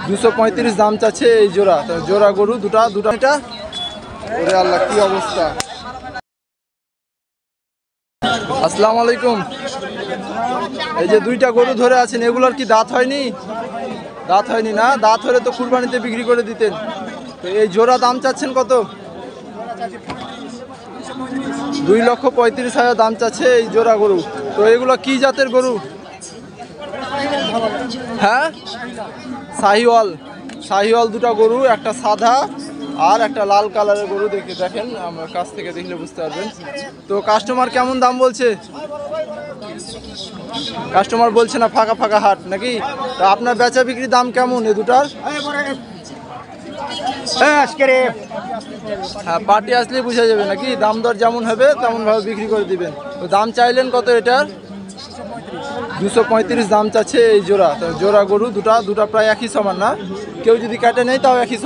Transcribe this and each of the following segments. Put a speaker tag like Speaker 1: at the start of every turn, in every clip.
Speaker 1: 235 দাম চাচ্ছে এই জোড়া। জোড়া গরু দুটা এটা। ওরে আল্লাহ কি অবস্থা। আসসালামু আলাইকুম। এই যে দুইটা গরু ধরে আছেন, এগুলোর কি দাঁত হয়নি? দাঁত হয়নি না? দাঁত হলে তো কুরবানিতে বিক্রি করে দিতেন। তো এই জোড়া দাম চাচ্ছেন কত? 2,35,000 দাম চাচ্ছে এই জোড়া গরু। তো এগুলো কি জাতের গরু? হ্যাঁ, শাহিওয়াল দুটা গরু, একটা সাদা আর একটা লাল কালারের গরু। দেখেন আমার কাছ থেকে দেখলে বুঝতে পারবেন। তো কাস্টমার কেমন দাম বলছে? কাস্টমার বলছে না ফাঁকা ফাঁকা হাট নাকি? তো আপনার বেচা বিক্রির দাম কেমন এ দুটার? হ্যাঁ, পার্টি আসলে বোঝা যাবে নাকি? দাম দর যেমন হবে তেমন ভাবে বিক্রি করে দিবেন। তো দাম চাইলেন কত এটার? 235 দাম চাচ্ছে এই জোড়া। তো জোড়া গরু দুটা প্রায় একই সমান না? কেউ যদি কাটে নেই তাও একই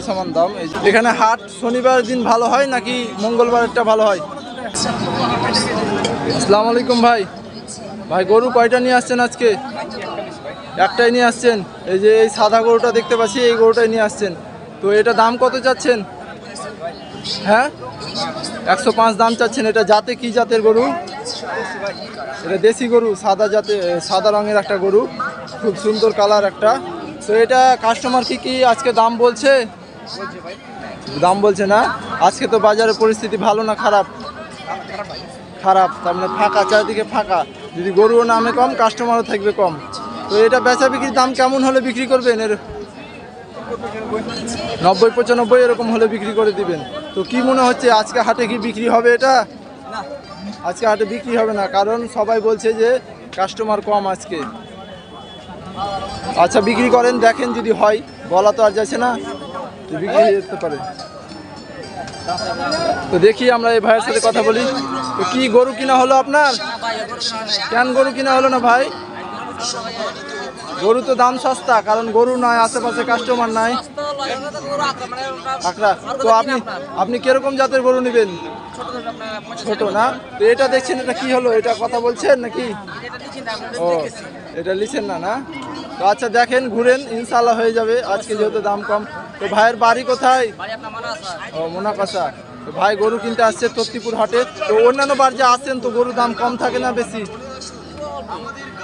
Speaker 1: সমান দাম। এখানে হাট শনিবার দিন ভালো হয় নাকি মঙ্গলবারটা ভালো হয়? আসসালামু আলাইকুম ভাই গরু কয়টা নিয়ে আসছেন আজকে? একটাই নিয়ে আসছেন। এই যে এই সাদা গরুটা দেখতে পাচ্ছি, এই গরুটাই নিয়ে আসছেন। তো এটা দাম কত চাচ্ছেন? হ্যাঁ, 105 দাম চাচ্ছেন। এটা জাতে কি জাতের গরু? এটা দেশি গরু, সাদা রঙের একটা গরু, খুব সুন্দর কালার একটা। তো এটা কাস্টমার কি আজকে দাম বলছে? দাম বলছে না? আজকে তো বাজারের পরিস্থিতি ভালো না খারাপ? তার মানে ফাঁকা, চারিদিকে ফাঁকা। যদি গরুও নামে কম, কাস্টমারও থাকবে কম। তো এটা বেচা বিক্রির দাম কেমন হলে বিক্রি করবেন? এর 90-95 এরকম হলে বিক্রি করে দিবেন। তো কি মনে হচ্ছে আজকে হাটে কি বিক্রি হবে? এটা আজকে হাটে বিক্রি হবে না, কারণ সবাই বলছে যে কাস্টমার কম আজকে। আচ্ছা, বিক্রি করেন, দেখেন যদি হয়, বলা তো আর যাচ্ছে না, বিক্রি হয়ে যেতে পারে। তো দেখি আমরা এই ভাইয়ের সাথে কথা বলি। তো কি গরু কিনা হলো আপনার? কেন গরু কিনা হলো না ভাই? গরু তো দাম সস্তা, কারণ গরু নাই, আশেপাশে কাস্টমার নাই। তো আপনি কিরকম জাতের গরু নেবেন? ছোট না? তো এটা দেখছেন, এটা কি হলো? এটা কথা বলছেন নাকি? ও, এটা লিখছেন না? তো আচ্ছা, দেখেন, ঘুরেন, ইনশাল্লাহ হয়ে যাবে আজকে যেহেতু দাম কম। তো ভাইয়ের বাড়ি কোথায়? ও, মোনাকাসা। তো ভাই গরু কিনতে আসছে তত্তিপুর হাটে। তো অন্যান্য বার যে আসেন তো গরুর দাম কম থাকে না বেশি?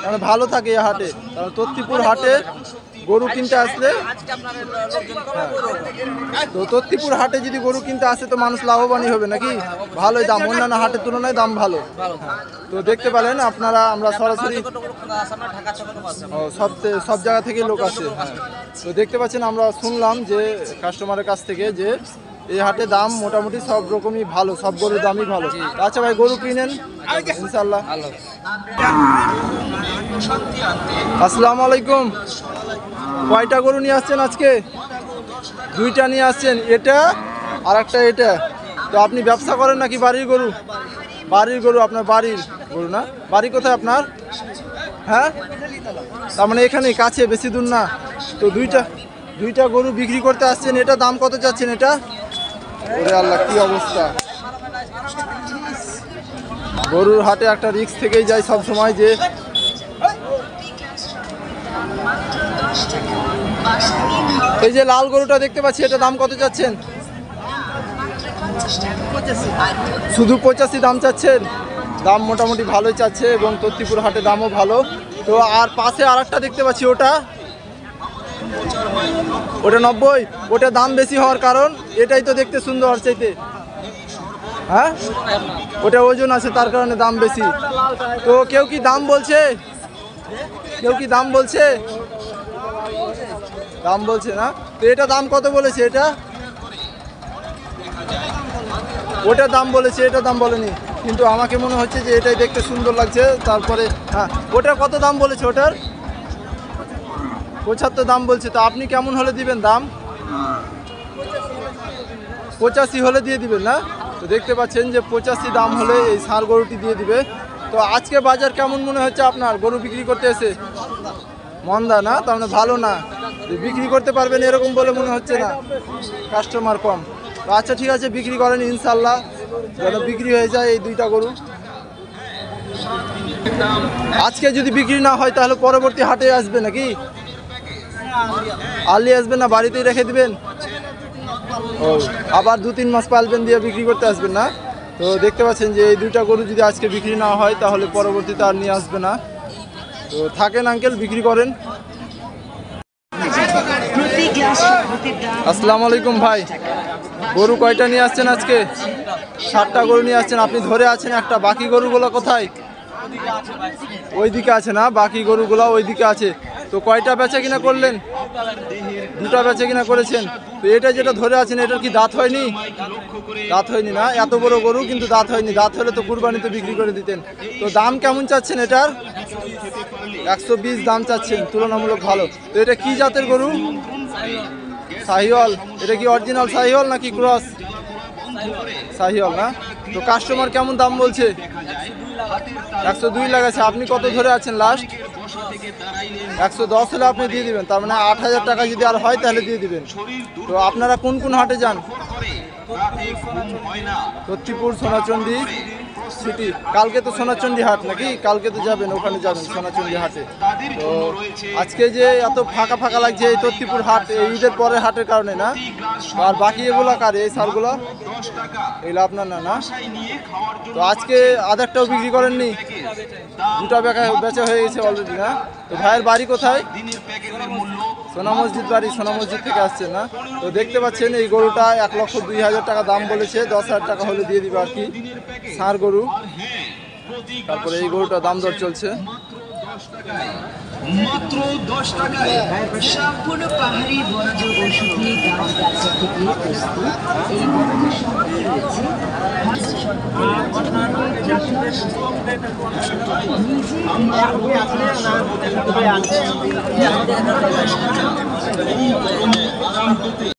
Speaker 1: মানে ভালো থাকে এই হাটে, কারণ তত্তিপুর হাটে গরু কিনতে আসলে, তো তত্তিপুর হাটে যদি গরু কিনতে আসে তো মানুষ লাভবানই হবে নাকি? ভালোই দাম, অন্যান্য হাটের তুলনায় দাম ভালো। তো দেখতে পেলেন আপনারা, আমরা সরাসরি সব জায়গা থেকে লোক আসে। তো দেখতে পাচ্ছেন, আমরা শুনলাম যে কাস্টমারের কাছ থেকে যে এই হাটে দাম মোটামুটি সব রকমই ভালো, সব গরুর দামই ভালো। আচ্ছা ভাই, গরু কিনেন ইনশাল্লাহ। আসসালামু আলাইকুম। কয়টা গরু নিয়ে আসছেন আজকে? দুইটা নিয়ে আসছেন, এটা আর একটা এটা। তো আপনি ব্যবসা করেন নাকি বাড়ির গরু? বাড়ির গরু, আপনার বাড়ির গরু না? বাড়ি কোথায় আপনার? হ্যাঁ, তার মানে এখানে কাছে, বেশি দূর না। তো দুইটা গরু বিক্রি করতে আসছেন। এটা দাম কত চাচ্ছেন এটা? ওরে আল্লাহ কি অবস্থা। গরুর হাটে একটা রিস্ক থেকেই যায় সব সময়। যে এই যে লাল গরুটা দেখতে পাচ্ছি, এটা দাম কত চাচ্ছেন? শুধু 85 দাম চাচ্ছেন? দাম মোটামুটি ভালোই চাচ্ছে, এবং তত্তিপুর হাটে দামও ভালো। তো আর পাশে আর একটা দেখতে পাচ্ছি, ওটা 90। ওটা দাম বেশি হওয়ার কারণ? এটাই তো দেখতে সুন্দর চাইতে। হ্যাঁ, ওটা ওজন আছে তার কারণে দাম বেশি। তো কেউ কি দাম বলছে? দাম বলছে না? তো এটা দাম কত বলেছে? এটা ওটা দাম বলেছে, এটা দাম বলেনি। কিন্তু আমাকে মনে হচ্ছে যে এটাই দেখতে সুন্দর লাগছে। তারপরে হ্যাঁ, ওটা কত দাম বলেছে? ওটার 75 দাম বলছে। তো আপনি কেমন হলে দিবেন দাম? 85 হলে দিয়ে দিবেন না? তো দেখতে পাচ্ছেন যে 85 দাম হলে এই ষাঁড় গরুটি দিয়ে দিবে। তো আজকে বাজার কেমন মনে হচ্ছে আপনার? গরু বিক্রি করতে এসে মন্দা না? তার মানে ভালো না, বিক্রি করতে পারবেন এরকম বলে মনে হচ্ছে না, কাস্টমার কম। তো আচ্ছা, ঠিক আছে, বিক্রি করেন ইনশাল্লাহ, যেন বিক্রি হয়ে যায় এই দুইটা গরু। আজকে যদি বিক্রি না হয় তাহলে পরবর্তী হাটে আসবে নাকি? আর্লি আসবেন না বাড়িতেই রেখে দিবেন? ও আবার 2-3 মাস পালবেন দিয়ে বিক্রি করতে আসবেন না? তো দেখতে পাচ্ছেন যে এই দুইটা গরু যদি আজকে বিক্রি না হয় তাহলে পরবর্তীতে আর নিয়ে আসবে না। তো থাকেন আঙ্কেল, বিক্রি করেন। আসসালামু আলাইকুম ভাই, গরু কয়টা নিয়ে আসছেন আজকে? 7টা গরু নিয়ে আসছেন। আপনি ধরে আছেন একটা, বাকি গরুগুলো কোথায়? ওইদিকে আছে না, বাকি গরুগুলো ওইদিকে আছে। তো কয়টা বেচা কিনা করলেন? 2টা বেচা কিনা করেছেন। তো এটা যেটা ধরে আছেন এটার কি দাঁত হয়নি? দাঁত হয়নি না, এত বড় গরু কিন্তু দাঁত হয়নি। দাঁত হলে তো কুরবানিতে বিক্রি করে দিতেন। তো দাম কেমন চাচ্ছেন এটার? 120 দাম চাচ্ছেন, তুলনামূলক ভালো। তো এটা কি জাতের গরু? শাহিওয়াল। এটা কি অরিজিনাল শাহিওয়াল নাকি ক্রস? শাহিওয়াল না? তো কাস্টমার কেমন দাম বলছে? 102 লাগাচ্ছে। আপনি কত ধরে আছেন লাস্ট? 110 হলে আপনি দিয়ে দিবেন, তার মানে 8000 টাকা যদি আর হয় তাহলে দিয়ে দিবেন। তো আপনারা কোন কোন হাটে যান? তত্তিপুর, সোনাচন্ডী, সিটি। কালকে তো সোনাচন্ডী হাট নাকি? কালকে তো যাবেন, ওখানে যাবেন সোনাচন্ডী হাটে। তো আজকে যে এত ফাঁকা ফাঁকা লাগছে এই তত্তিপুর হাট, এই ঈদের পরের হাটের কারণে না? আর বাকি এগুলো কার? এই সারগুলো এগুলো আপনার না? না, তো আজকে আধারটাও বিক্রি করেননি? 2টা বেচা হয়ে গেছে অলরেডি না? তো ভাইয়ের বাড়ি কোথায়? সোনা মসজিদ বাড়ি। সোনা মসজিদ থেকে আসছে না? তো দেখতে পাচ্ছেন এই গরুটা 1,02,000 টাকা দাম বলেছে। 10,000 টাকা হলে দিয়ে দিবে আর কি, ষাঁড় গরু। তারপরে এই গরুটা দাম দর চলছে
Speaker 2: মাত্র 10 টাকায়। সম্পূর্ণ পাহাড়ি বনজ ঔষধি গাছ গাছা থেকে প্রস্তুত এই বনজ সম্পদে রয়েছে নিজে